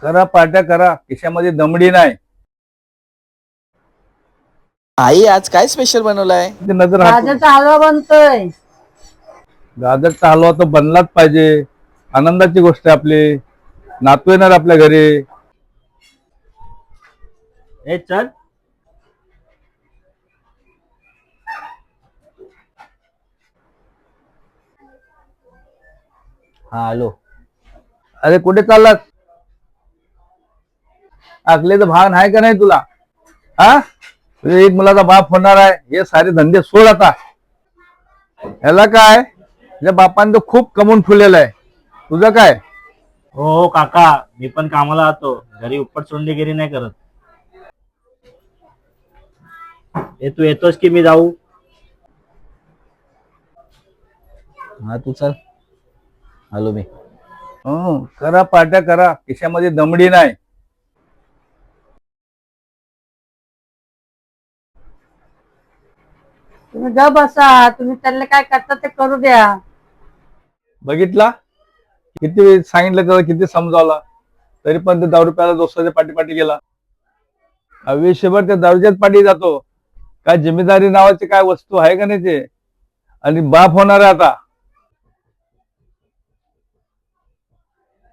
करा पार्ट्या करा, खिशामध्ये दमडी नाही. आई आज काय स्पेशल बनवलाय? ते नजर हाकून. गाजरचा हलवा बनतोय. गाजरचा हलवा तर बनलाच पाहिजे. आनंदाची गोष्ट आहे आपली. नातू येणार आपल्या घरी. ए चल. हा आलो. अरे कुठे चाललास? आकलेचं भान आहे का नाही तुला? हा तुझ्या एक मुलाचा बाप होणार आहे. हे सारे धंदे सोड आता. ह्याला काय, तुझ्या बापाने तर खूप कमवून ठेवलेलं आहे. तुझं काय? हो काका, मी पण कामाला जातो. घरी उपट सोंडेगिरी नाही करत. तू येतोस की मी जाऊ? हा तू चल, आलो मी. करा पार्ट्या करा, खिशामध्ये दमडी नाही. तुम्ही ग बसा, तुम्ही त्याला काय करता ते करू द्या. बघितला किती वेळ सांगितलं त्याला, किती समजावला, तरी पण ते दारू प्यायला दोस्ताच्या पाठी गेला. आयुष्यभर त्या दारूच्याच पाठी जातो. काय जिम्मेदारी नावाची काय वस्तू आहे का नाही ते? आणि बाप होणार आहे आता.